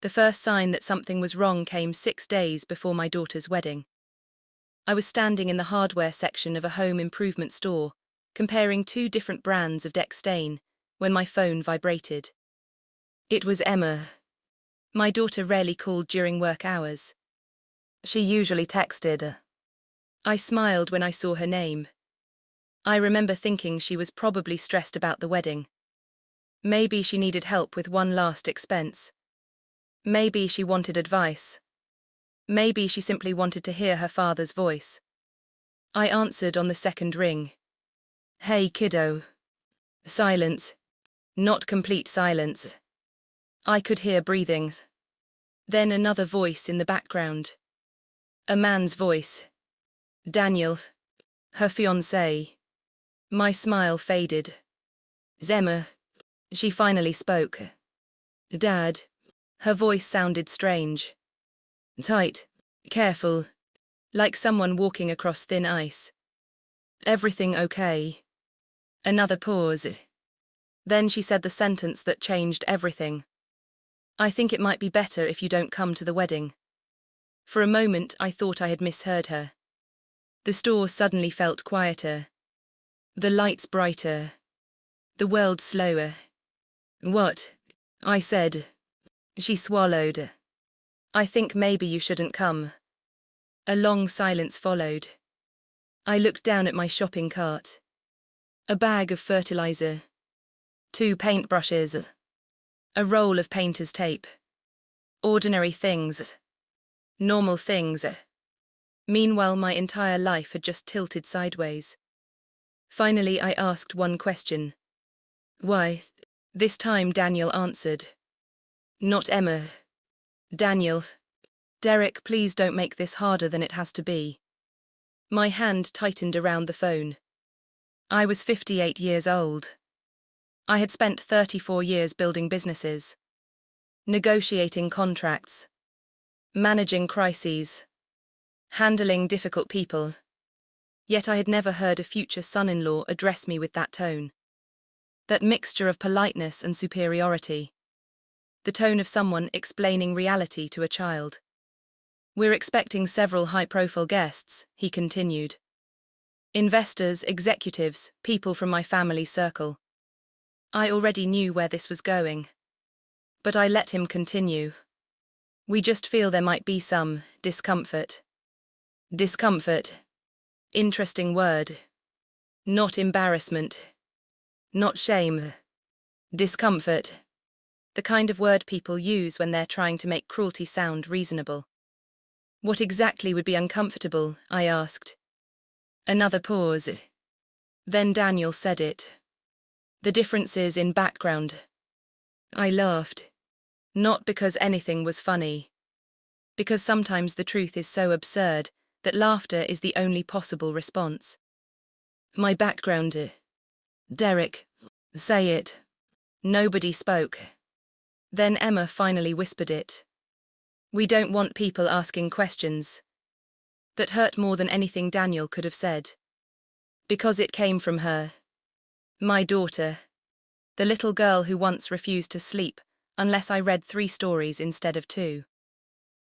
The first sign that something was wrong came 6 days before my daughter's wedding. I was standing in the hardware section of a home improvement store, comparing 2 different brands of deck stain, when my phone vibrated. It was Emma. My daughter rarely called during work hours. She usually texted. I smiled when I saw her name. I remember thinking she was probably stressed about the wedding. Maybe she needed help with one last expense. Maybe she wanted advice. Maybe she simply wanted to hear her father's voice. I answered on the second ring. "Hey, kiddo." Silence. Not complete silence. I could hear breathing. Then another voice in the background. A man's voice. Daniel. Her fiancé. My smile faded. "Emma." She finally spoke. "Dad." Her voice sounded strange. Tight. Careful. Like someone walking across thin ice. "Everything okay?" Another pause. Then she said the sentence that changed everything. "I think it might be better if you don't come to the wedding." For a moment I thought I had misheard her. The store suddenly felt quieter. The lights brighter. The world slower. "What?" I said. She swallowed. "I think maybe you shouldn't come." A long silence followed. I looked down at my shopping cart. A bag of fertilizer. 2 paintbrushes. A roll of painter's tape. Ordinary things. Normal things. Meanwhile, my entire life had just tilted sideways. Finally, I asked one question. "Why?" This time Daniel answered. "Not Emma. Daniel." "Derek, please don't make this harder than it has to be." My hand tightened around the phone. I was 58 years old. I had spent 34 years building businesses, negotiating contracts, managing crises, handling difficult people. Yet I had never heard a future son-in-law address me with that tone. That mixture of politeness and superiority. The tone of someone explaining reality to a child. "We're expecting several high-profile guests," he continued. "Investors, executives, people from my family circle." I already knew where this was going. But I let him continue. "We just feel there might be some discomfort." Discomfort. Interesting word. Not embarrassment. Not shame. Discomfort. The kind of word people use when they're trying to make cruelty sound reasonable. "What exactly would be uncomfortable?" I asked. Another pause. Then Daniel said it. "The differences in background." I laughed. Not because anything was funny. Because sometimes the truth is so absurd that laughter is the only possible response. "My background." "Derek, say it." Nobody spoke. Then Emma finally whispered it. "We don't want people asking questions." That hurt more than anything Daniel could have said. Because it came from her. My daughter. The little girl who once refused to sleep unless I read 3 stories instead of 2.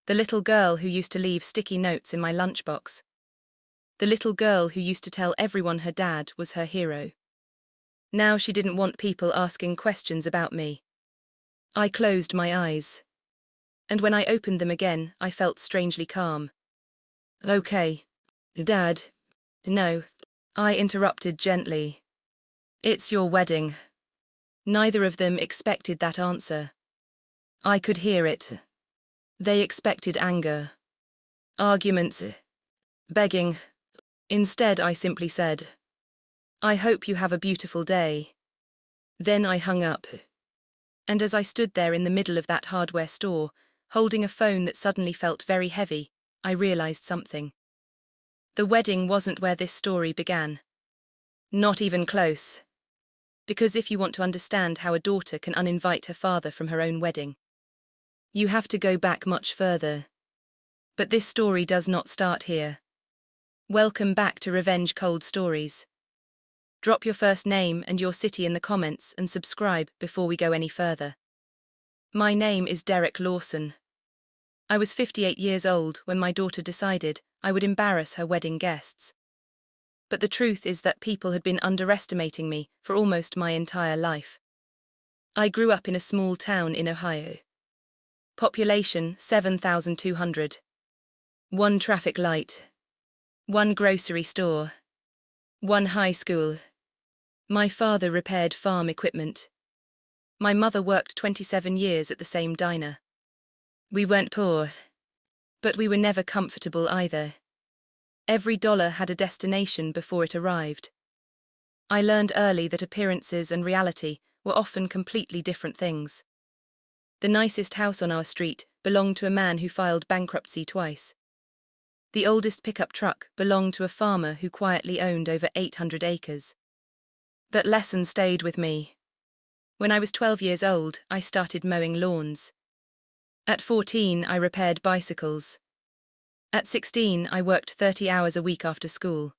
The little girl who used to leave sticky notes in my lunchbox. The little girl who used to tell everyone her dad was her hero. Now she didn't want people asking questions about me. I closed my eyes. And when I opened them again, I felt strangely calm. "Okay. Dad." "No." I interrupted gently. "It's your wedding." Neither of them expected that answer. I could hear it. They expected anger. Arguments. Begging. Instead, I simply said, "I hope you have a beautiful day." Then I hung up. And as I stood there in the middle of that hardware store, holding a phone that suddenly felt very heavy, I realized something. The wedding wasn't where this story began. Not even close. Because if you want to understand how a daughter can uninvite her father from her own wedding, you have to go back much further. But this story does not start here. Welcome back to Revenge Cold Stories. Drop your first name and your city in the comments and subscribe before we go any further. My name is Derek Lawson. I was 58 years old when my daughter decided I would embarrass her wedding guests. But the truth is that people had been underestimating me for almost my entire life. I grew up in a small town in Ohio. Population 7,200. One traffic light. One grocery store. One high school. My father repaired farm equipment. My mother worked 27 years at the same diner. We weren't poor, but we were never comfortable either. Every dollar had a destination before it arrived. I learned early that appearances and reality were often completely different things. The nicest house on our street belonged to a man who filed bankruptcy twice. The oldest pickup truck belonged to a farmer who quietly owned over 800 acres. That lesson stayed with me. When I was 12 years old, I started mowing lawns. At 14, I repaired bicycles. At 16, I worked 30 hours a week after school.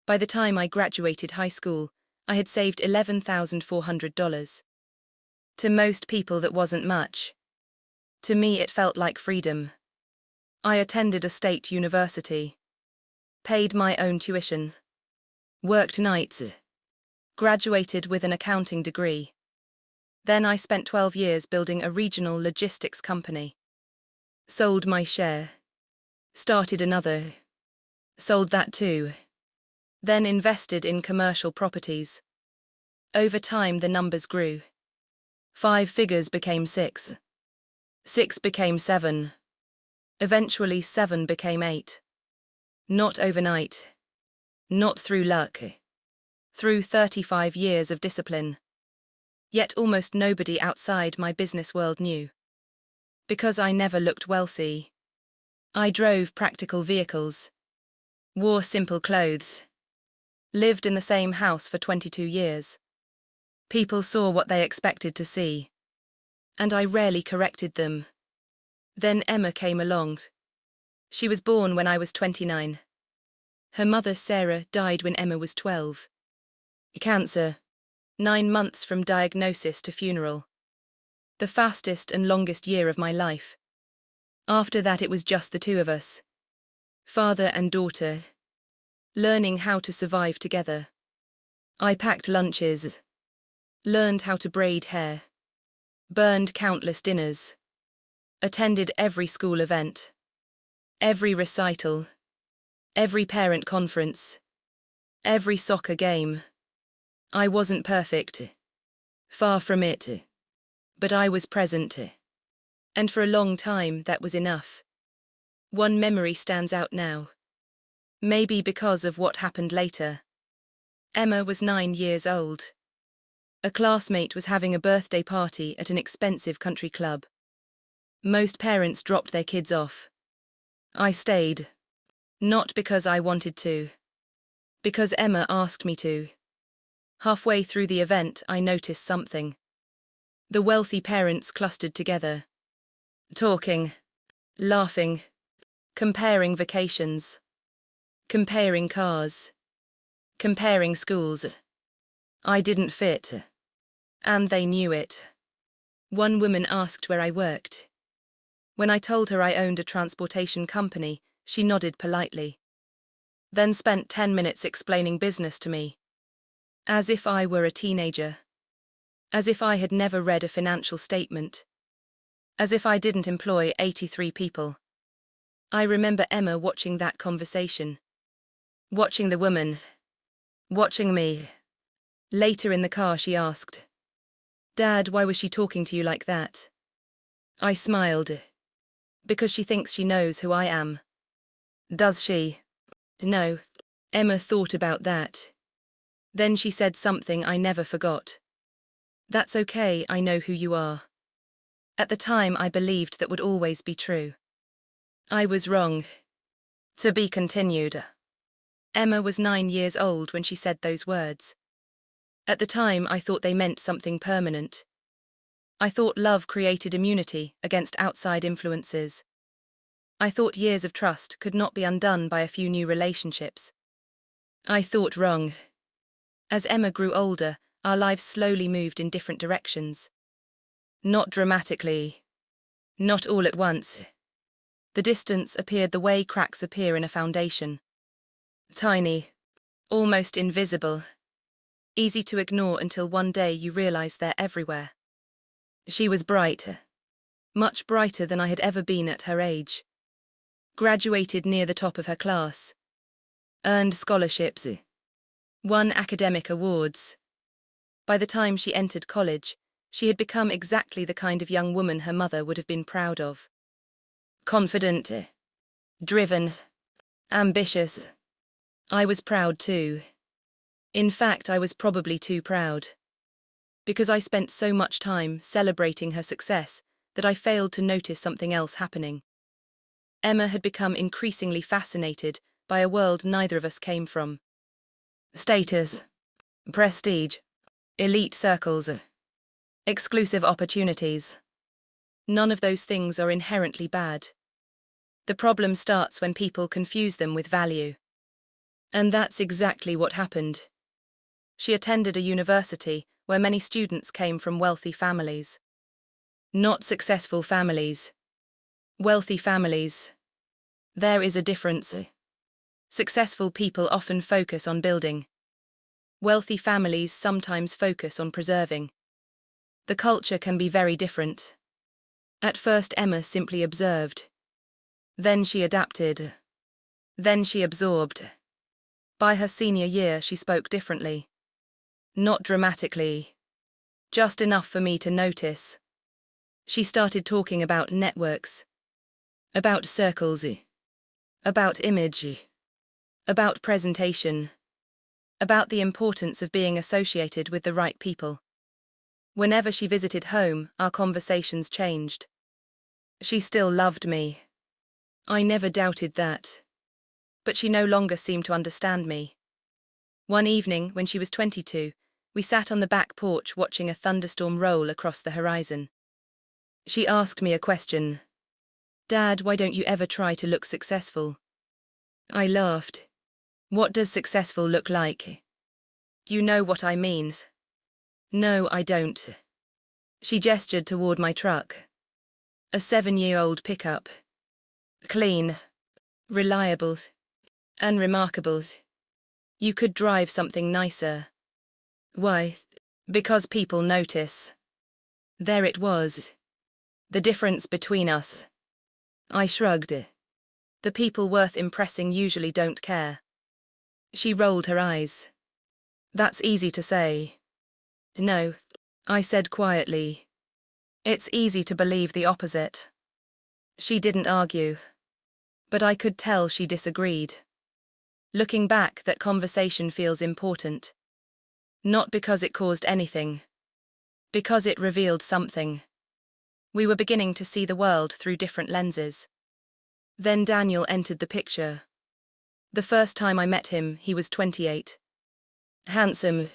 By the time I graduated high school, I had saved $11,400. To most people that wasn't much. To me it felt like freedom. I attended a state university. Paid my own tuition. Worked nights. Graduated with an accounting degree. Then I spent 12 years building a regional logistics company. Sold my share. Started another. Sold that too. Then invested in commercial properties. Over time the numbers grew. 5 figures became 6. 6 became 7. Eventually 7 became 8. Not overnight. Not through luck. Through 35 years of discipline. Yet almost nobody outside my business world knew. Because I never looked wealthy. I drove practical vehicles. Wore simple clothes. Lived in the same house for 22 years. People saw what they expected to see. And I rarely corrected them. Then Emma came along. She was born when I was 29. Her mother, Sarah, died when Emma was 12. Cancer. 9 months from diagnosis to funeral. The fastest and longest year of my life. After that it was just the two of us. Father and daughter. Learning how to survive together. I packed lunches. Learned how to braid hair. Burned countless dinners. Attended every school event. Every recital. Every parent conference. Every soccer game. I wasn't perfect. Far from it. But I was present. And for a long time that was enough. One memory stands out now. Maybe because of what happened later. Emma was 9 years old. A classmate was having a birthday party at an expensive country club. Most parents dropped their kids off. I stayed. Not because I wanted to. Because Emma asked me to. Halfway through the event, I noticed something. The wealthy parents clustered together. Talking. Laughing. Comparing vacations. Comparing cars. Comparing schools. I didn't fit. And they knew it. One woman asked where I worked. When I told her I owned a transportation company, she nodded politely. Then spent 10 minutes explaining business to me. As if I were a teenager. As if I had never read a financial statement. As if I didn't employ 83 people. I remember Emma watching that conversation. Watching the woman. Watching me. Later in the car she asked, "Dad, why was she talking to you like that?" I smiled. Because she thinks she knows who I am. Does she? No. Emma thought about that. Then she said something I never forgot. "That's okay, I know who you are." At the time I believed that would always be true. I was wrong. To be continued. Emma was 9 years old when she said those words. At the time I thought they meant something permanent. I thought love created immunity against outside influences. I thought years of trust could not be undone by a few new relationships. I thought wrong. As Emma grew older, our lives slowly moved in different directions. Not dramatically. Not all at once. The distance appeared the way cracks appear in a foundation. Tiny. Almost invisible. Easy to ignore until one day you realize they're everywhere. She was bright. Much brighter than I had ever been at her age. Graduated near the top of her class. Earned scholarships. Won academic awards. By the time she entered college, she had become exactly the kind of young woman her mother would have been proud of. Confident. Driven. Ambitious. I was proud too. In fact, I was probably too proud. Because I spent so much time celebrating her success that I failed to notice something else happening. Emma had become increasingly fascinated by a world neither of us came from. Status. Prestige. Elite circles. Exclusive opportunities. None of those things are inherently bad. The problem starts when people confuse them with value. And that's exactly what happened. She attended a university where many students came from wealthy families. Not successful families. Wealthy families. There is a difference. Successful people often focus on building. Wealthy families sometimes focus on preserving. The culture can be very different. At first Emma simply observed. Then she adapted. Then she absorbed. By her senior year she spoke differently. Not dramatically. Just enough for me to notice. She started talking about networks. About circles. About image. About presentation. About the importance of being associated with the right people. Whenever she visited home, our conversations changed. She still loved me. I never doubted that. But she no longer seemed to understand me. One evening, when she was 22, we sat on the back porch watching a thunderstorm roll across the horizon. She asked me a question. "Dad, why don't you ever try to look successful?" I laughed. "What does successful look like?" "You know what I mean." "No, I don't." She gestured toward my truck. A 7-year-old pickup. Clean. Reliable. Unremarkable. You could drive something nicer. Why? Because people notice. There it was. The difference between us. I shrugged. The people worth impressing usually don't care. She rolled her eyes. That's easy to say. No, I said quietly. It's easy to believe the opposite. She didn't argue. But I could tell she disagreed. Looking back, that conversation feels important. Not because it caused anything. Because it revealed something. We were beginning to see the world through different lenses. Then Daniel entered the picture. The first time I met him, he was 28. Handsome.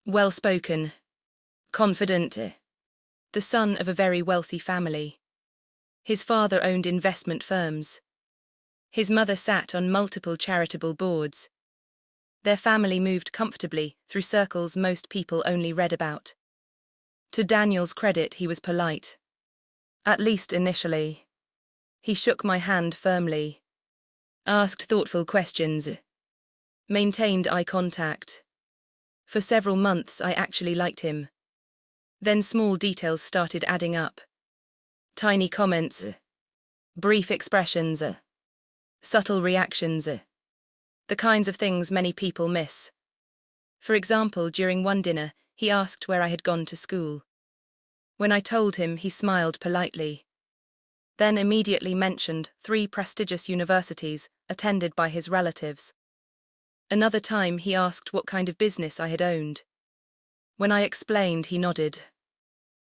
Well-spoken. Confident. The son of a very wealthy family. His father owned investment firms. His mother sat on multiple charitable boards. Their family moved comfortably through circles most people only read about. To Daniel's credit, he was polite. At least initially. He shook my hand firmly. Asked thoughtful questions. Maintained eye contact. For several months I actually liked him. Then small details started adding up. Tiny comments. Brief expressions. Subtle reactions. The kinds of things many people miss. For example, during one dinner, he asked where I had gone to school. When I told him, he smiled politely. Then immediately mentioned 3 prestigious universities attended by his relatives. Another time he asked what kind of business I had owned. When I explained, he nodded.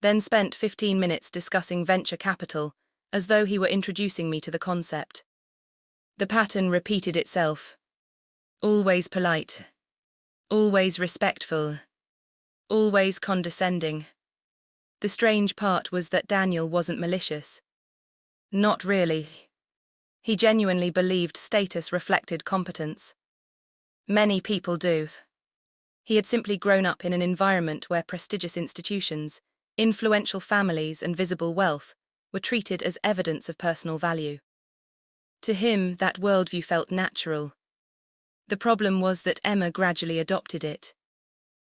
Then spent 15 minutes discussing venture capital, as though he were introducing me to the concept. The pattern repeated itself. Always polite. Always respectful. Always condescending. The strange part was that Daniel wasn't malicious. Not really. He genuinely believed status reflected competence. Many people do. He had simply grown up in an environment where prestigious institutions, Influential families and visible wealth were treated as evidence of personal value. To him, that worldview felt natural. The problem was that Emma gradually adopted it.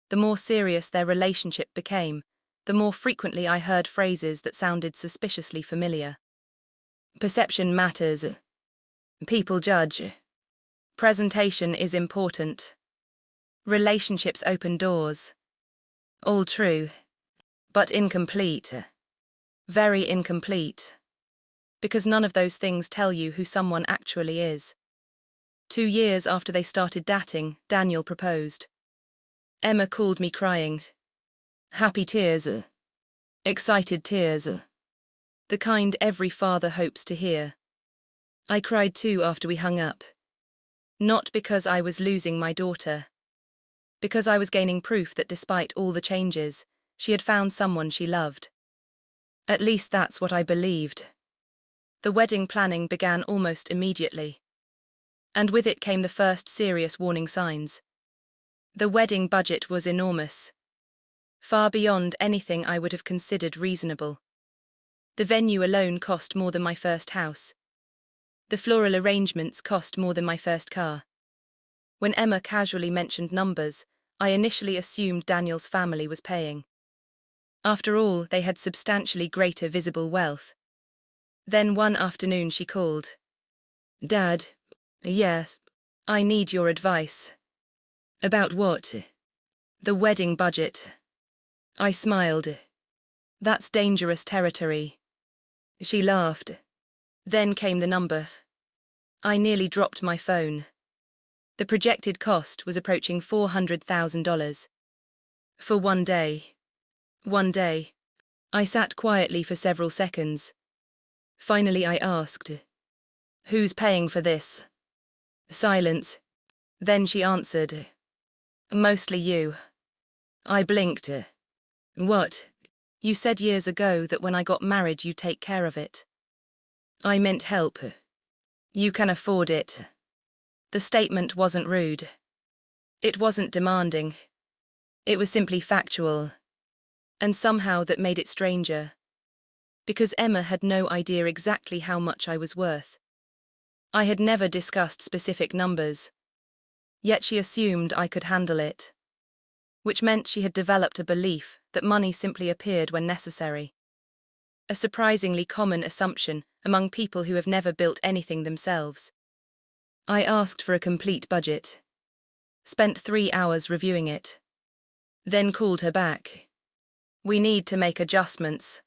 The more serious their relationship became, the more frequently I heard phrases that sounded suspiciously familiar. Perception matters. People judge. Presentation is important. Relationships open doors. All true, but incomplete. Very incomplete. Because none of those things tell you who someone actually is. 2 years after they started dating, Daniel proposed. Emma called me crying. Happy tears. Excited tears. The kind every father hopes to hear. I cried too after we hung up. Not because I was losing my daughter. Because I was gaining proof that despite all the changes, she had found someone she loved. At least that's what I believed. The wedding planning began almost immediately. And with it came the first serious warning signs. The wedding budget was enormous. Far beyond anything I would have considered reasonable. The venue alone cost more than my first house. The floral arrangements cost more than my first car. When Emma casually mentioned numbers, I initially assumed Daniel's family was paying. After all, they had substantially greater visible wealth. Then one afternoon she called. Dad, yes, I need your advice. About what? The wedding budget. I smiled. That's dangerous territory. She laughed. Then came the number. I nearly dropped my phone. The projected cost was approaching $400,000. For one day. One day. I sat quietly for several seconds. Finally I asked, who's paying for this? Silence. Then she answered, mostly you. I blinked. What? You said years ago that when I got married you'd take care of it. I meant help. You can afford it. The statement wasn't rude. It wasn't demanding. It was simply factual. And somehow that made it stranger. Because Emma had no idea exactly how much I was worth. I had never discussed specific numbers. Yet she assumed I could handle it. Which meant she had developed a belief that money simply appeared when necessary. A surprisingly common assumption among people who have never built anything themselves. I asked for a complete budget. Spent 3 hours reviewing it. Then called her back. We need to make adjustments.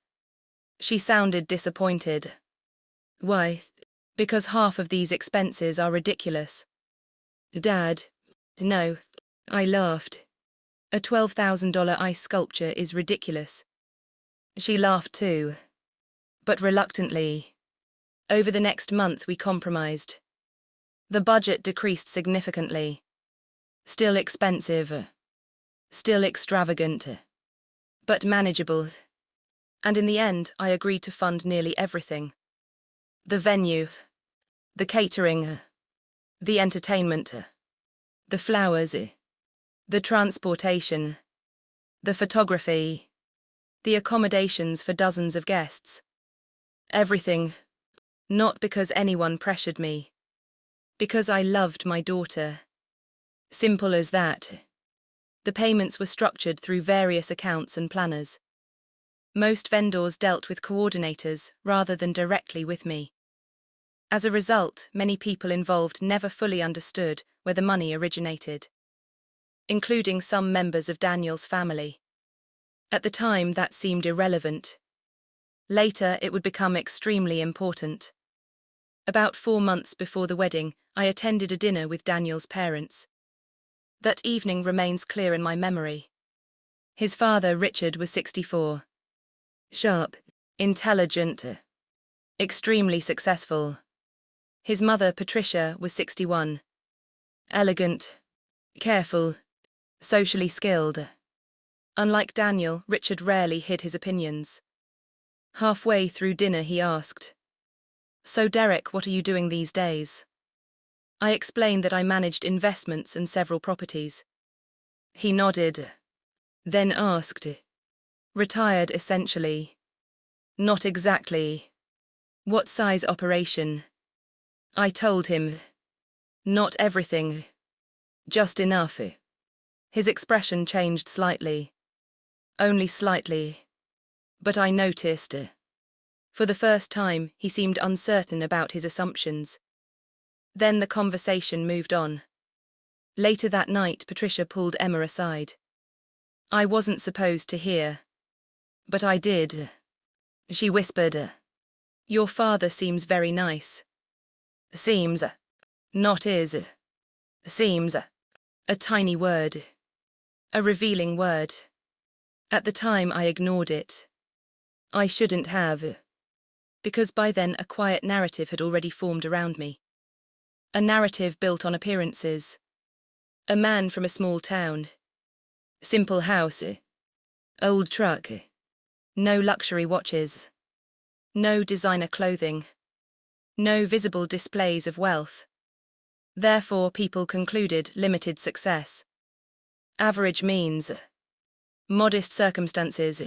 She sounded disappointed. Why? Because half of these expenses are ridiculous. Dad, no, I laughed. A $12,000 ice sculpture is ridiculous. She laughed too. But reluctantly. Over the next month we compromised. The budget decreased significantly. Still expensive. Still extravagant. But manageable. And in the end, I agreed to fund nearly everything. The venue. The catering. The entertainment. The flowers. The transportation. The photography. The accommodations for dozens of guests. Everything. Not because anyone pressured me. Because I loved my daughter. Simple as that. The payments were structured through various accounts and planners. Most vendors dealt with coordinators rather than directly with me. As a result, many people involved never fully understood where the money originated, including some members of Daniel's family. At the time, that seemed irrelevant. Later, it would become extremely important. About 4 months before the wedding, I attended a dinner with Daniel's parents. That evening remains clear in my memory. His father, Richard, was 64. Sharp, intelligent, extremely successful. His mother, Patricia, was 61. Elegant, careful, socially skilled. Unlike Daniel, Richard rarely hid his opinions. Halfway through dinner he asked, "So Derek, what are you doing these days?" I explained that I managed investments and several properties. He nodded, then asked, Retired essentially. Not exactly. What size operation? I told him. Not everything. Just enough. His expression changed slightly. Only slightly. But I noticed. For the first time, he seemed uncertain about his assumptions. Then the conversation moved on. Later that night, Patricia pulled Emma aside. I wasn't supposed to hear. But I did. She whispered, "Your father seems very nice." Seems. Not is. Seems. A tiny word. A revealing word. At the time I ignored it. I shouldn't have. Because by then a quiet narrative had already formed around me. A narrative built on appearances. A man from a small town. Simple house. Old truck. No luxury watches. No designer clothing. No visible displays of wealth. Therefore, people concluded limited success. Average means. Modest circumstances.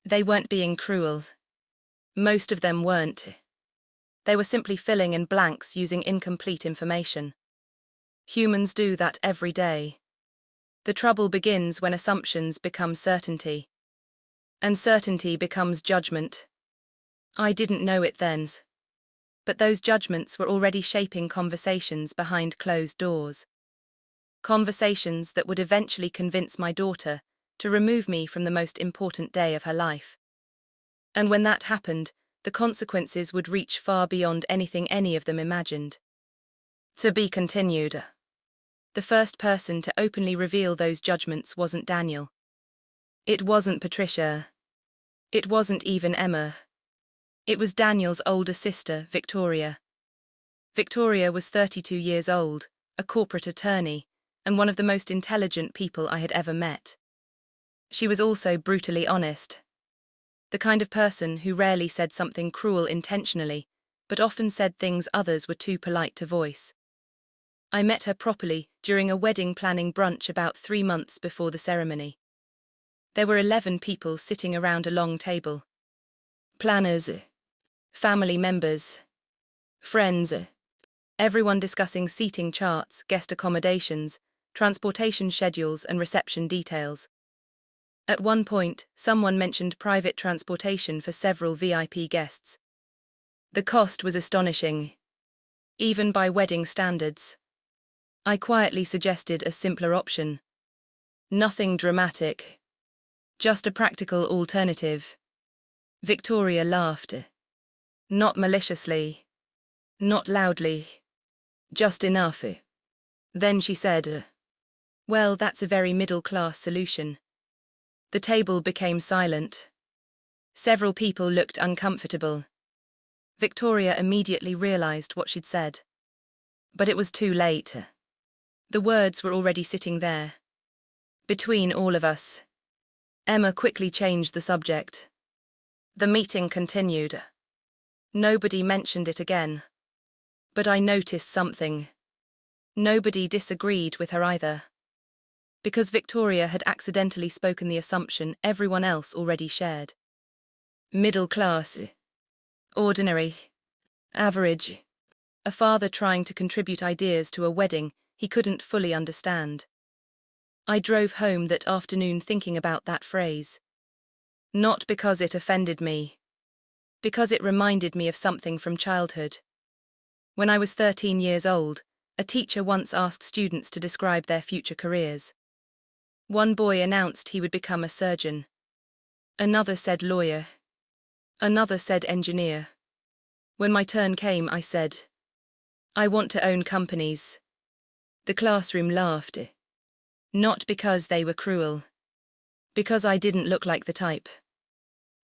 They weren't being cruel. Most of them weren't. They were simply filling in blanks using incomplete information. Humans do that every day. The trouble begins when assumptions become certainty. And certainty becomes judgment. I didn't know it then. But those judgments were already shaping conversations behind closed doors. Conversations that would eventually convince my daughter to remove me from the most important day of her life. And when that happened, the consequences would reach far beyond anything any of them imagined. To be continued. The first person to openly reveal those judgments wasn't Daniel. It wasn't Patricia. It wasn't even Emma. It was Daniel's older sister, Victoria. Victoria was 32 years old, a corporate attorney, and one of the most intelligent people I had ever met. She was also brutally honest. The kind of person who rarely said something cruel intentionally, but often said things others were too polite to voice. I met her properly during a wedding planning brunch about 3 months before the ceremony. There were 11 people sitting around a long table. Planners, family members, friends, everyone discussing seating charts, guest accommodations, transportation schedules, and reception details. At one point, someone mentioned private transportation for several VIP guests. The cost was astonishing, even by wedding standards. I quietly suggested a simpler option. Nothing dramatic. Just a practical alternative. Victoria laughed. Not maliciously. Not loudly. Just enough. Then she said, "Well, that's a very middle-class solution." The table became silent. Several people looked uncomfortable. Victoria immediately realized what she'd said. But it was too late. The words were already sitting there. Between all of us. Emma quickly changed the subject. The meeting continued. Nobody mentioned it again. But I noticed something. Nobody disagreed with her either. Because Victoria had accidentally spoken the assumption everyone else already shared. Middle class. Ordinary. Average. A father trying to contribute ideas to a wedding he couldn't fully understand. I drove home that afternoon thinking about that phrase. Not because it offended me. Because it reminded me of something from childhood. When I was 13 years old, a teacher once asked students to describe their future careers. One boy announced he would become a surgeon. Another said lawyer. Another said engineer. When my turn came, I said, "I want to own companies." The classroom laughed. Not because they were cruel. Because I didn't look like the type.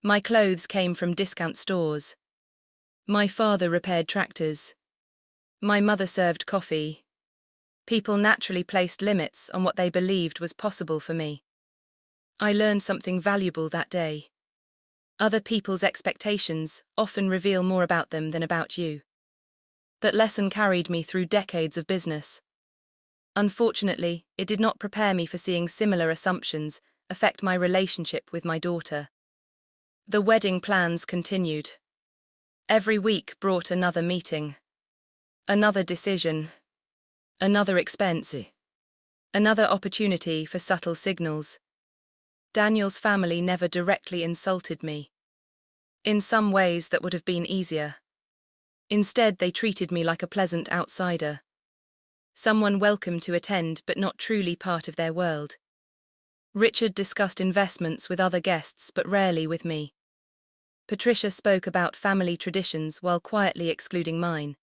My clothes came from discount stores. My father repaired tractors. My mother served coffee. People naturally placed limits on what they believed was possible for me. I learned something valuable that day. Other people's expectations often reveal more about them than about you. That lesson carried me through decades of business. Unfortunately, it did not prepare me for seeing similar assumptions affect my relationship with my daughter. The wedding plans continued. Every week brought another meeting, another decision, another expense, another opportunity for subtle signals. Daniel's family never directly insulted me. In some ways that would have been easier. Instead, they treated me like a pleasant outsider. Someone welcome to attend but not truly part of their world. Richard discussed investments with other guests but rarely with me. Patricia spoke about family traditions while quietly excluding mine.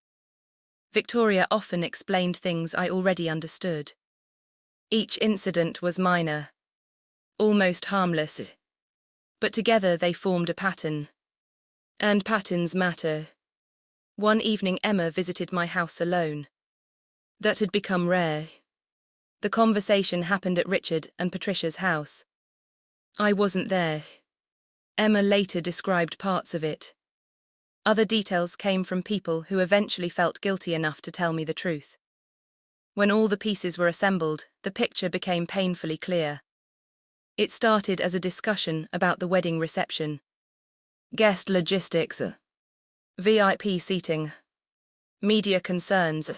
Victoria often explained things I already understood. Each incident was minor, almost harmless, but together they formed a pattern. And patterns matter. One evening Emma visited my house alone. That had become rare. The conversation happened at Richard and Patricia's house. I wasn't there. Emma later described parts of it. Other details came from people who eventually felt guilty enough to tell me the truth. When all the pieces were assembled, the picture became painfully clear. It started as a discussion about the wedding reception. Guest logistics, VIP seating, media concerns.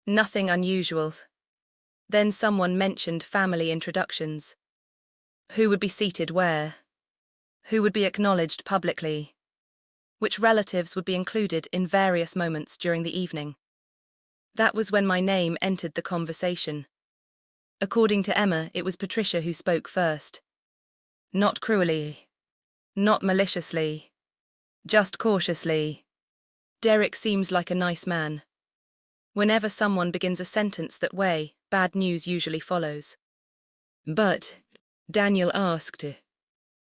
Nothing unusual. Then someone mentioned family introductions. Who would be seated where? Who would be acknowledged publicly? Which relatives would be included in various moments during the evening? That was when my name entered the conversation. According to Emma, it was Patricia who spoke first. Not cruelly. Not maliciously. Just cautiously. Derek seems like a nice man. Whenever someone begins a sentence that way, bad news usually follows. But, Daniel asked.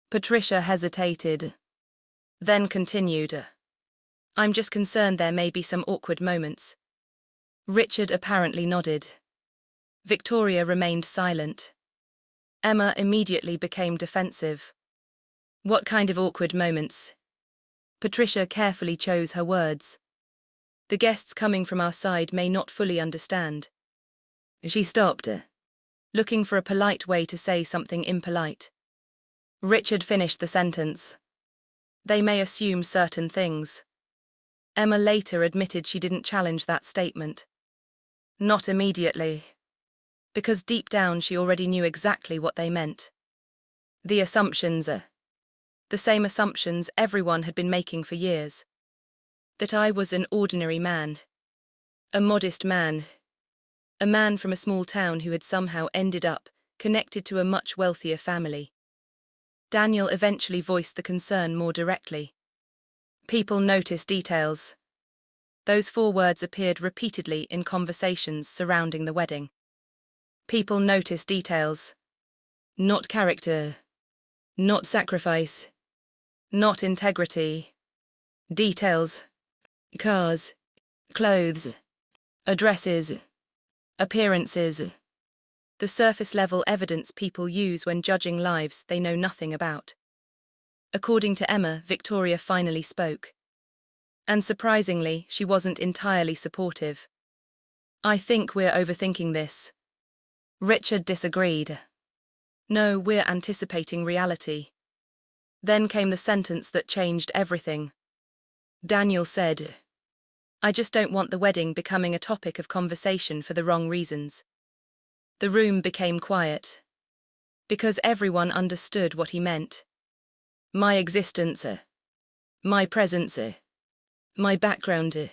Patricia hesitated. Then continued. I'm just concerned there may be some awkward moments. Richard apparently nodded. Victoria remained silent. Emma immediately became defensive. What kind of awkward moments? Patricia carefully chose her words. The guests coming from our side may not fully understand. She stopped, looking for a polite way to say something impolite. Richard finished the sentence. They may assume certain things. Emma later admitted she didn't challenge that statement. Not immediately. Because deep down she already knew exactly what they meant. The assumptions are the same assumptions everyone had been making for years. That I was an ordinary man. A modest man. A man from a small town who had somehow ended up connected to a much wealthier family. Daniel eventually voiced the concern more directly. People notice details. Those 4 words appeared repeatedly in conversations surrounding the wedding. People notice details. Not character. Not sacrifice. Not integrity. Details. Cars. Clothes. Addresses. Appearances. The surface-level evidence people use when judging lives they know nothing about. According to Emma, Victoria finally spoke. And surprisingly, she wasn't entirely supportive. I think we're overthinking this. Richard disagreed. No, we're anticipating reality. Then came the sentence that changed everything. Daniel said, I just don't want the wedding becoming a topic of conversation for the wrong reasons. The room became quiet. Because everyone understood what he meant. My existence, my presence, my background,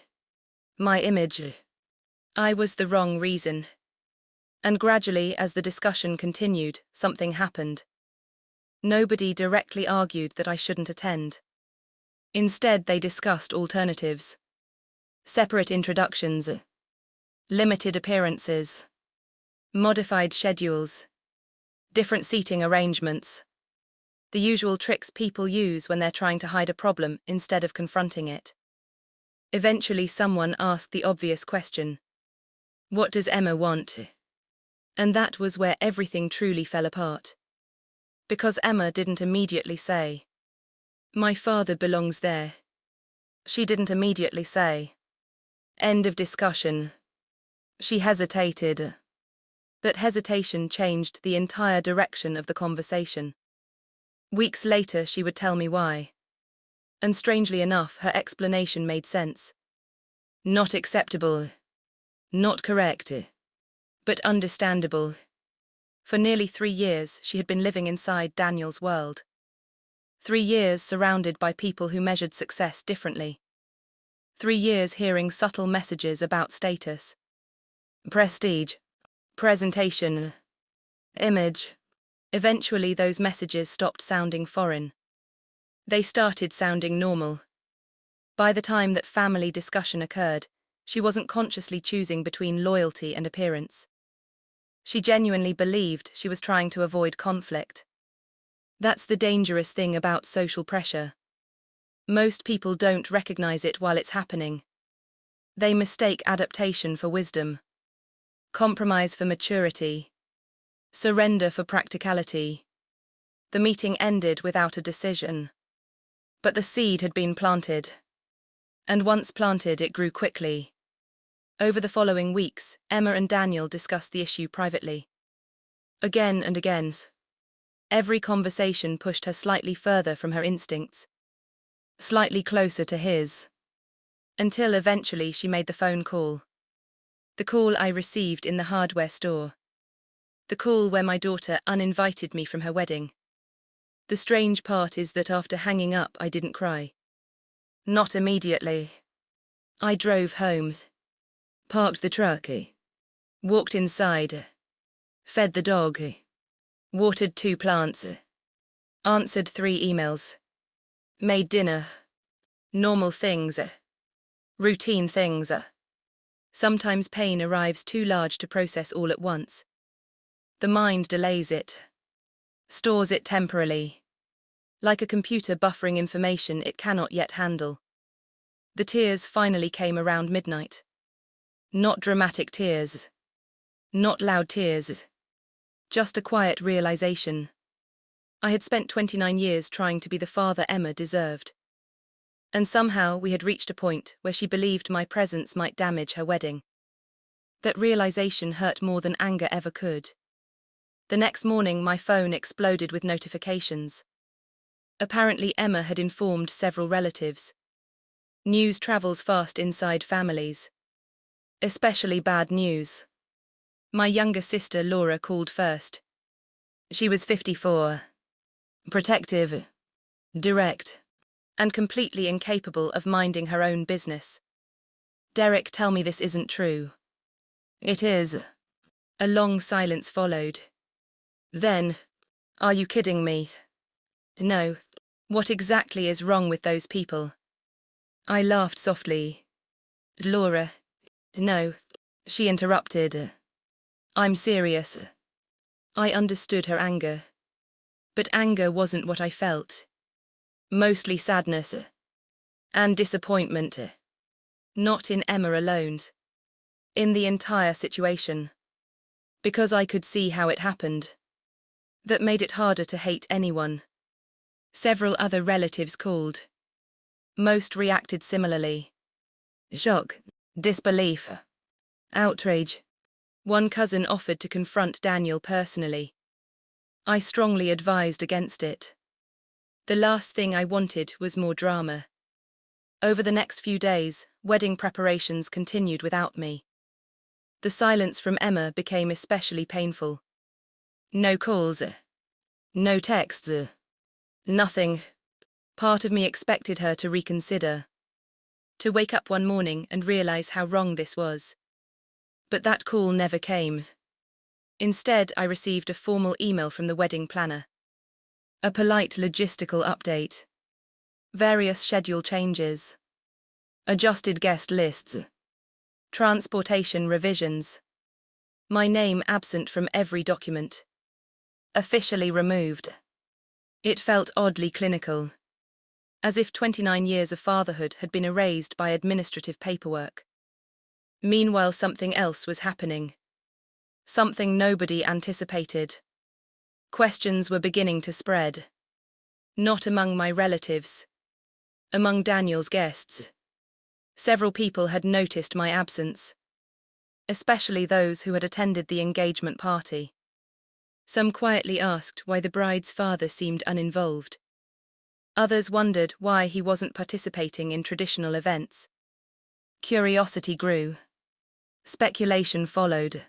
my image. I was the wrong reason. And gradually, as the discussion continued, something happened. Nobody directly argued that I shouldn't attend. Instead, they discussed alternatives. Separate introductions. Limited appearances. Modified schedules. Different seating arrangements. The usual tricks people use when they're trying to hide a problem instead of confronting it. Eventually, someone asked the obvious question. What does Emma want? And that was where everything truly fell apart. Because Emma didn't immediately say, my father belongs there. She didn't immediately say, end of discussion. She hesitated. That hesitation changed the entire direction of the conversation. Weeks later, she would tell me why. And strangely enough, her explanation made sense. Not acceptable. Not correct. But understandable. For nearly 3 years, she had been living inside Daniel's world. 3 years surrounded by people who measured success differently. 3 years hearing subtle messages about status, prestige, presentation, image. Eventually, those messages stopped sounding foreign. They started sounding normal. By the time that family discussion occurred, she wasn't consciously choosing between loyalty and appearance. She genuinely believed she was trying to avoid conflict. That's the dangerous thing about social pressure. Most people don't recognize it while it's happening. They mistake adaptation for wisdom, compromise for maturity, surrender for practicality. The meeting ended without a decision. But the seed had been planted. And once planted, it grew quickly. Over the following weeks, Emma and Daniel discussed the issue privately. Again and again. Every conversation pushed her slightly further from her instincts, slightly closer to his. Until eventually she made the phone call. The call I received in the hardware store. The call where my daughter uninvited me from her wedding. The strange part is that after hanging up, I didn't cry. Not immediately. I drove home, parked the truck, walked inside, fed the dog, watered 2 plants, answered 3 emails, made dinner. Normal things, routine things. Sometimes pain arrives too large to process all at once. The mind delays it, stores it temporarily. Like a computer buffering information it cannot yet handle. The tears finally came around midnight. Not dramatic tears. Not loud tears. Just a quiet realization. I had spent 29 years trying to be the father Emma deserved. And somehow we had reached a point where she believed my presence might damage her wedding. That realization hurt more than anger ever could. The next morning my phone exploded with notifications. Apparently Emma had informed several relatives. News travels fast inside families. Especially bad news. My younger sister Laura called first. She was 54. Protective, direct, and completely incapable of minding her own business. Derek, tell me this isn't true. It is. A long silence followed. Then, are you kidding me? No. What exactly is wrong with those people? I laughed softly. Laura. No. She interrupted. I'm serious. I understood her anger. But anger wasn't what I felt. Mostly sadness. And disappointment. Not in Emma alone. In the entire situation. Because I could see how it happened. That made it harder to hate anyone. Several other relatives called. Most reacted similarly. Shock, disbelief, outrage. One cousin offered to confront Daniel personally. I strongly advised against it. The last thing I wanted was more drama. Over the next few days, wedding preparations continued without me. The silence from Emma became especially painful. No calls. No texts. Nothing. Part of me expected her to reconsider. To wake up one morning and realize how wrong this was. But that call never came. Instead, I received a formal email from the wedding planner. A polite logistical update. Various schedule changes. Adjusted guest lists. Transportation revisions. My name absent from every document. Officially removed. It felt oddly clinical. As if 29 years of fatherhood had been erased by administrative paperwork. Meanwhile, something else was happening. Something nobody anticipated. Questions were beginning to spread. Not among my relatives. Among Daniel's guests. Several people had noticed my absence. especially those who had attended the engagement party. Some quietly asked why the bride's father seemed uninvolved. Others wondered why he wasn't participating in traditional events. Curiosity grew. Speculation followed.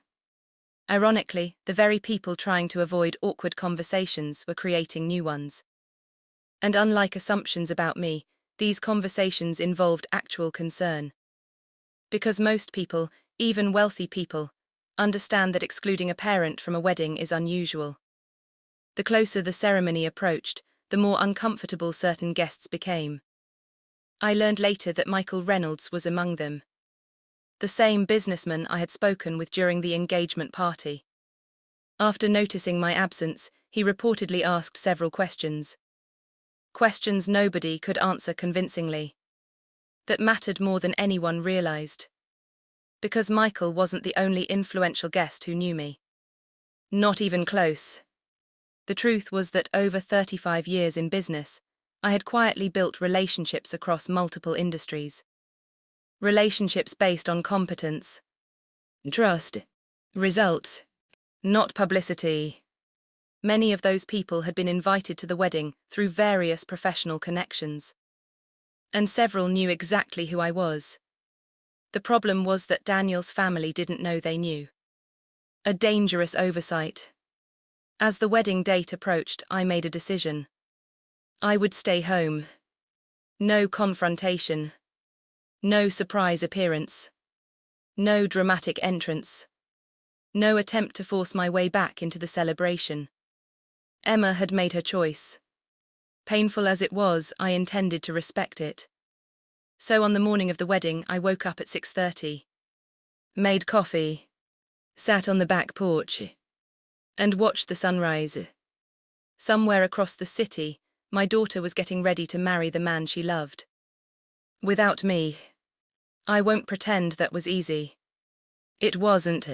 Ironically, the very people trying to avoid awkward conversations were creating new ones. And unlike assumptions about me, these conversations involved actual concern. Because most people, even wealthy people, understand that excluding a parent from a wedding is unusual. The closer the ceremony approached, the more uncomfortable certain guests became. I learned later that Michael Reynolds was among them. The same businessman I had spoken with during the engagement party. After noticing my absence, he reportedly asked several questions. Questions nobody could answer convincingly. That mattered more than anyone realized. Because Michael wasn't the only influential guest who knew me. Not even close. The truth was that over 35 years in business, I had quietly built relationships across multiple industries. Relationships based on competence, trust, results, not publicity. Many of those people had been invited to the wedding through various professional connections. And several knew exactly who I was. The problem was that Daniel's family didn't know they knew. A dangerous oversight. As the wedding date approached, I made a decision. I would stay home. No confrontation. No surprise appearance. No dramatic entrance. No attempt to force my way back into the celebration. Emma had made her choice. Painful as it was, I intended to respect it. So on the morning of the wedding, I woke up at 6:30. Made coffee. Sat on the back porch. And watched the sunrise. Somewhere across the city, my daughter was getting ready to marry the man she loved. Without me. I won't pretend that was easy. It wasn't.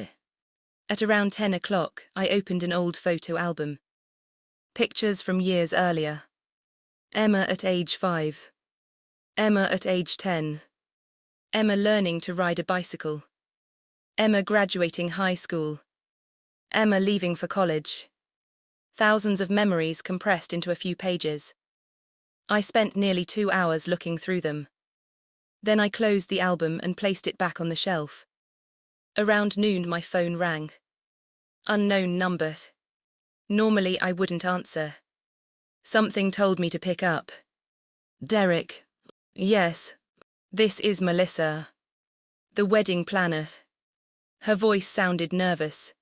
At around 10 o'clock, I opened an old photo album. Pictures from years earlier. Emma at age 5. Emma at age 10. Emma learning to ride a bicycle. Emma graduating high school. Emma leaving for college. Thousands of memories compressed into a few pages. I spent nearly 2 hours looking through them. Then I closed the album and placed it back on the shelf. Around noon my phone rang. Unknown number. Normally I wouldn't answer. Something told me to pick up. Derek. Yes. This is Melissa. The wedding planner. Her voice sounded nervous.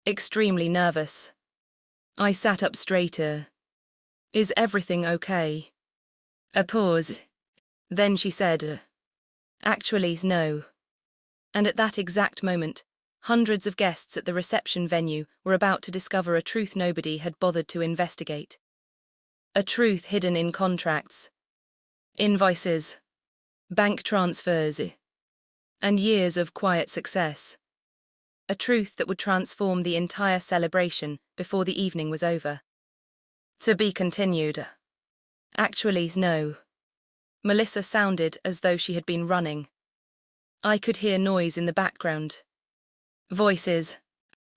Extremely nervous. I sat up straighter. Is everything okay? A pause. Then she said, actually, no. And at that exact moment, hundreds of guests at the reception venue were about to discover a truth nobody had bothered to investigate. A truth hidden in contracts, invoices, bank transfers, and years of quiet success. A truth that would transform the entire celebration before the evening was over. To be continued. Actually, no. Melissa sounded as though she had been running. I could hear noise in the background. Voices,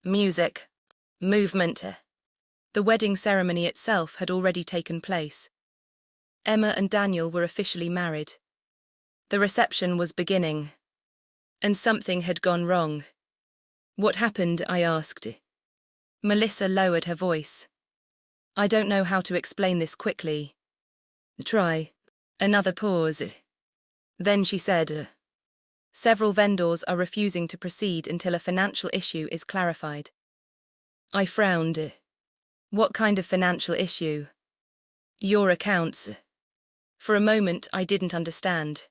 music, movement. The wedding ceremony itself had already taken place. Emma and Daniel were officially married. The reception was beginning. And something had gone wrong. What happened? I asked. Melissa lowered her voice. I don't know how to explain this quickly. Try. Another pause. Then she said, several vendors are refusing to proceed until a financial issue is clarified. I frowned. What kind of financial issue? Your accounts. For a moment I didn't understand.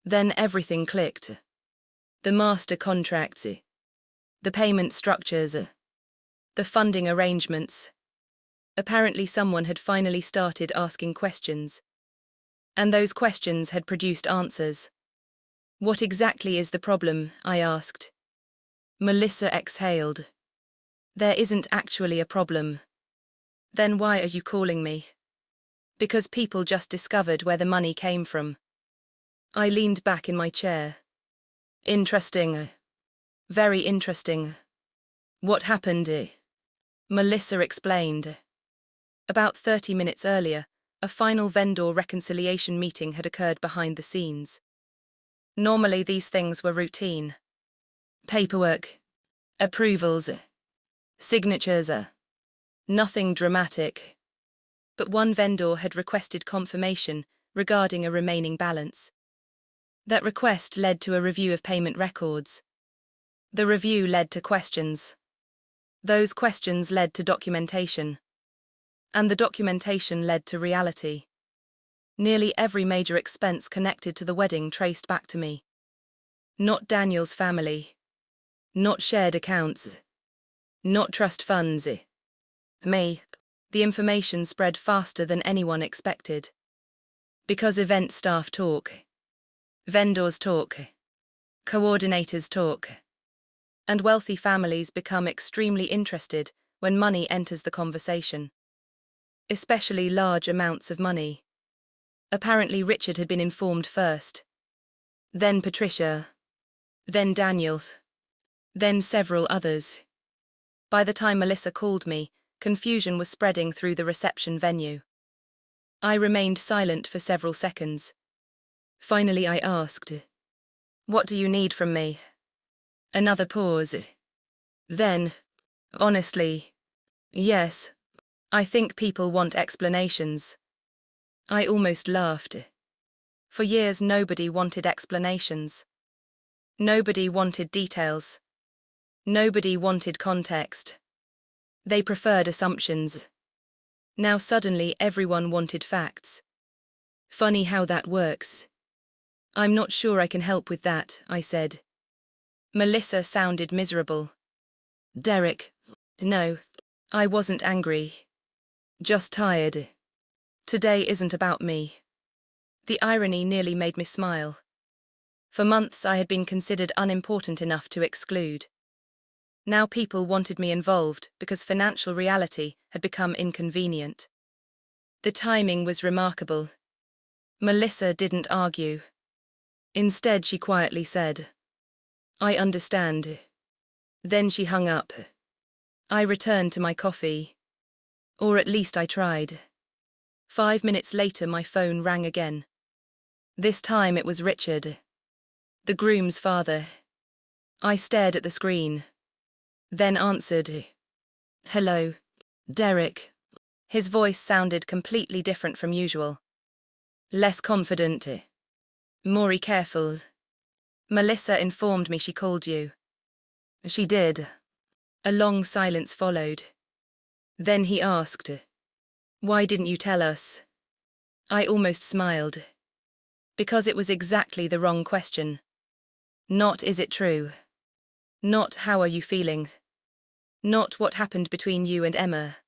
Then everything clicked. The master contracts. The payment structures. The funding arrangements. Apparently someone had finally started asking questions. And those questions had produced answers. What exactly is the problem? I asked. Melissa exhaled. There isn't actually a problem. Then why are you calling me? Because people just discovered where the money came from. I leaned back in my chair. Interesting. Very interesting. What happened? Melissa explained. About 30 minutes earlier, a final vendor reconciliation meeting had occurred behind the scenes. Normally these things were routine. Paperwork, approvals, signatures, nothing dramatic. But one vendor had requested confirmation regarding a remaining balance. That request led to a review of payment records. The review led to questions. Those questions led to documentation. And the documentation led to reality. Nearly every major expense connected to the wedding traced back to me. Not Daniel's family. Not shared accounts. Not trust funds. Me. The information spread faster than anyone expected. Because event staff talk. Vendors talk. Coordinators talk. And wealthy families become extremely interested when money enters the conversation. Especially large amounts of money. Apparently Richard had been informed first. Then Patricia. Then Daniel. Then several others. By the time Melissa called me, confusion was spreading through the reception venue. I remained silent for several seconds. Finally I asked, "What do you need from me?" Another pause. Then, honestly, yes, I think people want explanations. I almost laughed. For years nobody wanted explanations. Nobody wanted details. Nobody wanted context. They preferred assumptions. Now suddenly everyone wanted facts. Funny how that works. I'm not sure I can help with that, I said. Melissa sounded miserable. Derek, no, I wasn't angry. Just tired. Today isn't about me. The irony nearly made me smile. For months I had been considered unimportant enough to exclude. Now people wanted me involved because financial reality had become inconvenient. The timing was remarkable. Melissa didn't argue. Instead she quietly said, "I understand." Then she hung up. I returned to my coffee. Or at least I tried. 5 minutes later my phone rang again. This time it was Richard, the groom's father. I stared at the screen. Then answered. "Hello, Derek." His voice sounded completely different from usual. Less confident. More careful. "Melissa informed me she called you." "She did." A long silence followed. Then he asked, "Why didn't you tell us?" I almost smiled. Because it was exactly the wrong question. Not is it true. Not how are you feeling. Not what happened between you and Emma.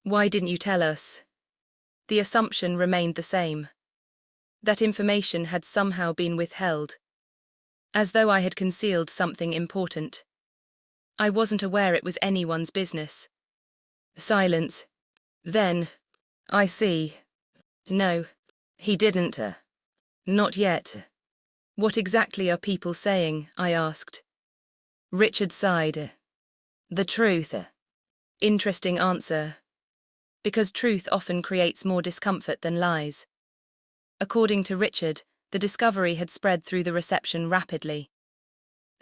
Why didn't you tell us? The assumption remained the same. That information had somehow been withheld. As though I had concealed something important. I wasn't aware it was anyone's business. Silence. Then, "I see. No, he didn't. Not yet." "What exactly are people saying?" I asked. Richard sighed. "The truth." Interesting answer. Because truth often creates more discomfort than lies. According to Richard, the discovery had spread through the reception rapidly.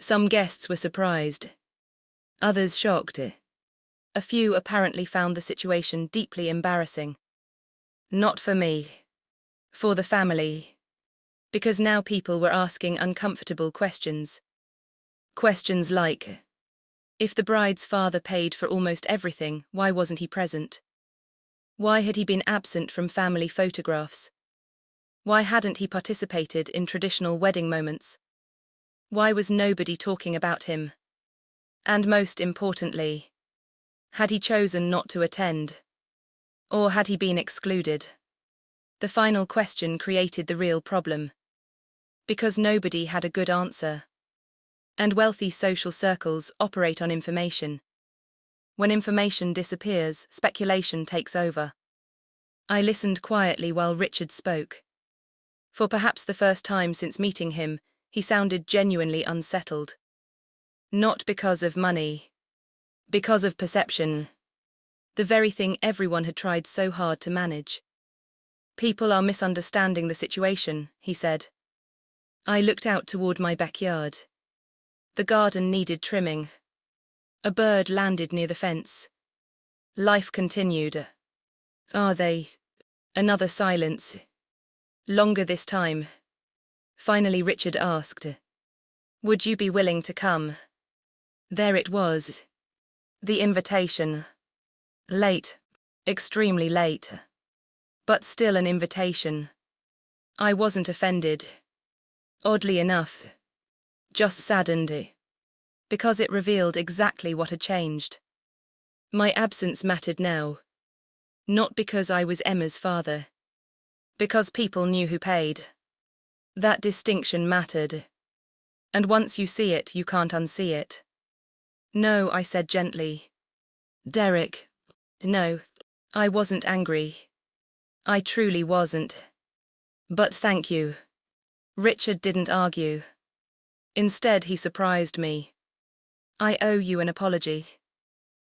Some guests were surprised. Others shocked. A few apparently found the situation deeply embarrassing. Not for me. For the family. Because now people were asking uncomfortable questions. Questions like, if the bride's father paid for almost everything, why wasn't he present? Why had he been absent from family photographs? Why hadn't he participated in traditional wedding moments? Why was nobody talking about him? And most importantly, had he chosen not to attend? Or had he been excluded? The final question created the real problem. Because nobody had a good answer. And wealthy social circles operate on information. When information disappears, speculation takes over. I listened quietly while Richard spoke. For perhaps the first time since meeting him, he sounded genuinely unsettled. Not because of money. Because of perception. The very thing everyone had tried so hard to manage. People are misunderstanding the situation, he said. I looked out toward my backyard. The garden needed trimming. A bird landed near the fence. Life continued. Are they? Another silence. Longer this time. Finally Richard asked, would you be willing to come? There it was. The invitation. Late. Extremely late. But still an invitation. I wasn't offended. Oddly enough. Just saddened. Because it revealed exactly what had changed. My absence mattered now. Not because I was Emma's father. Because people knew who paid. That distinction mattered. And once you see it, you can't unsee it. No, I said gently. Derek. No, I wasn't angry. I truly wasn't. But thank you. Richard didn't argue. Instead, he surprised me. I owe you an apology.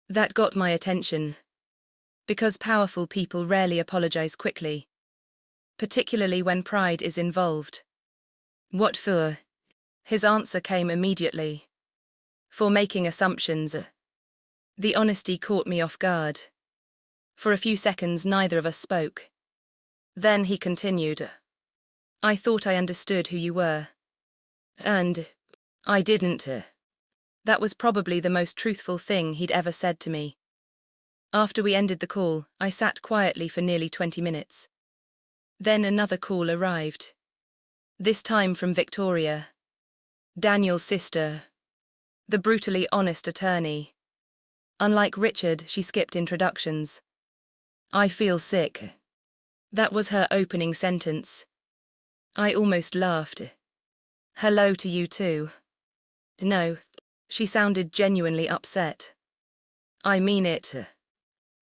That got my attention. Because powerful people rarely apologize quickly. Particularly when pride is involved. What for? His answer came immediately. For making assumptions. The honesty caught me off guard. For a few seconds neither of us spoke. Then he continued. I thought I understood who you were. And I didn't. That was probably the most truthful thing he'd ever said to me. After we ended the call, I sat quietly for nearly 20 minutes. Then another call arrived. This time from Victoria. Daniel's sister. The brutally honest attorney. Unlike Richard, she skipped introductions. I feel sick. That was her opening sentence. I almost laughed. Hello to you too. No, she sounded genuinely upset. I mean it.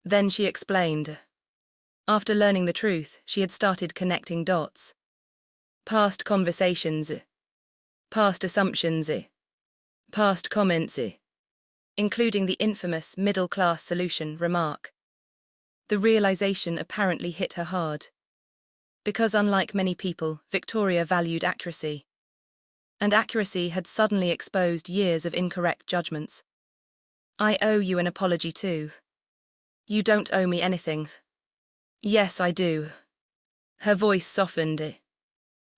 Then she explained. After learning the truth, she had started connecting dots. Past conversations. Past assumptions. Past comments. Including the infamous middle-class solution remark. The realization apparently hit her hard. Because unlike many people, Victoria valued accuracy. And accuracy had suddenly exposed years of incorrect judgments. I owe you an apology too. You don't owe me anything. Yes, I do. Her voice softened.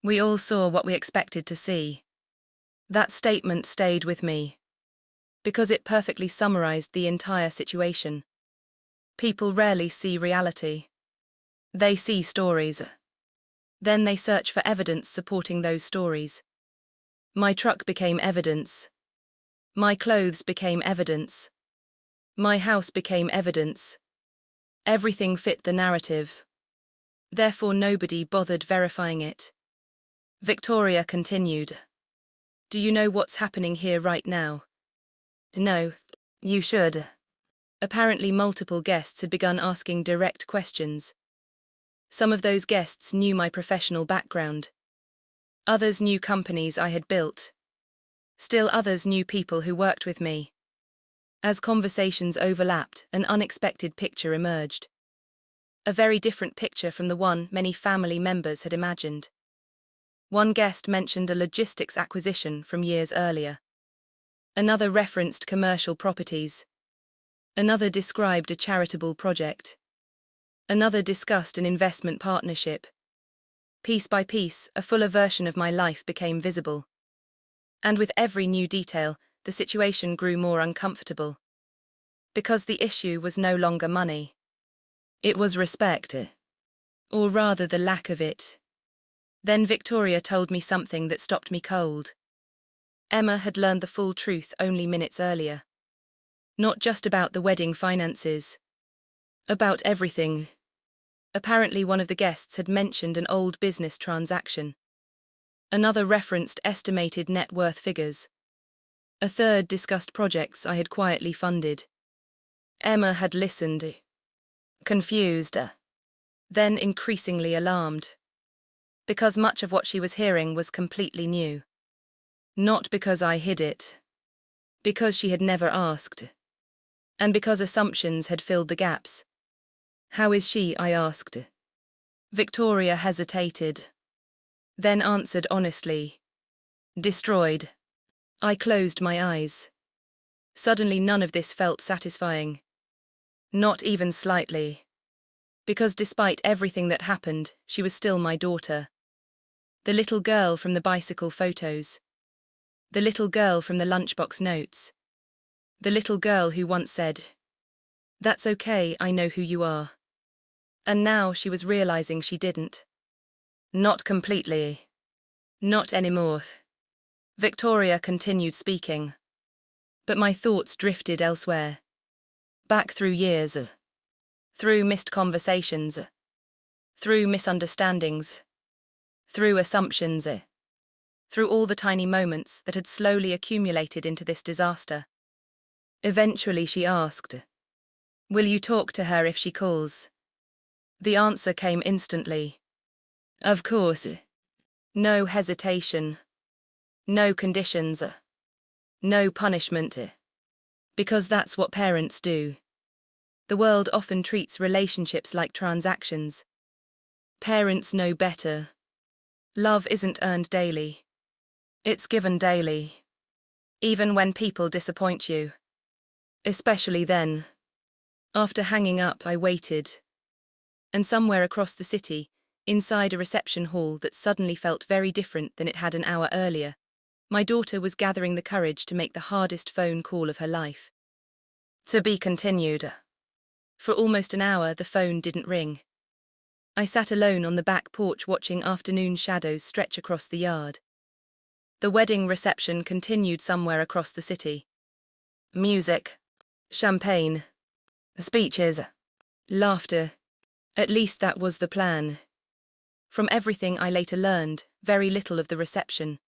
We all saw what we expected to see. That statement stayed with me. Because it perfectly summarized the entire situation. People rarely see reality. They see stories. Then they search for evidence supporting those stories. My truck became evidence. My clothes became evidence. My house became evidence. Everything fit the narrative. Therefore nobody bothered verifying it. Victoria continued. Do you know what's happening here right now? No, you should. Apparently multiple guests had begun asking direct questions. Some of those guests knew my professional background. Others knew companies I had built. Still others knew people who worked with me. As conversations overlapped, an unexpected picture emerged. A very different picture from the one many family members had imagined. One guest mentioned a logistics acquisition from years earlier. Another referenced commercial properties. Another described a charitable project. Another discussed an investment partnership. Piece by piece, a fuller version of my life became visible. And with every new detail, the situation grew more uncomfortable. Because the issue was no longer money. It was respect. Or rather the lack of it. Then Victoria told me something that stopped me cold. Emma had learned the full truth only minutes earlier. Not just about the wedding finances. About everything. Apparently one of the guests had mentioned an old business transaction. Another referenced estimated net worth figures. A third discussed projects I had quietly funded. Emma had listened. Confused. Then increasingly alarmed. Because much of what she was hearing was completely new. Not because I hid it. Because she had never asked. And because assumptions had filled the gaps. How is she? I asked. Victoria hesitated. Then answered honestly. Destroyed. I closed my eyes. Suddenly none of this felt satisfying. Not even slightly. Because despite everything that happened, she was still my daughter. The little girl from the bicycle photos. The little girl from the lunchbox notes. The little girl who once said, "That's okay, I know who you are." And now she was realizing she didn't. Not completely. Not anymore. Victoria continued speaking. But my thoughts drifted elsewhere. Back through years. Through missed conversations. Through misunderstandings. Through assumptions. Through all the tiny moments that had slowly accumulated into this disaster. Eventually she asked, "Will you talk to her if she calls?" The answer came instantly. Of course. No hesitation. No conditions. No punishment. Because that's what parents do. The world often treats relationships like transactions. Parents know better. Love isn't earned daily. It's given daily. Even when people disappoint you. Especially then. After hanging up, I waited. And somewhere across the city, inside a reception hall that suddenly felt very different than it had an hour earlier, my daughter was gathering the courage to make the hardest phone call of her life. To be continued. For almost an hour, the phone didn't ring. I sat alone on the back porch watching afternoon shadows stretch across the yard. The wedding reception continued somewhere across the city. Music. Champagne. Speeches. Laughter. At least that was the plan. From everything I later learned, very little of the reception,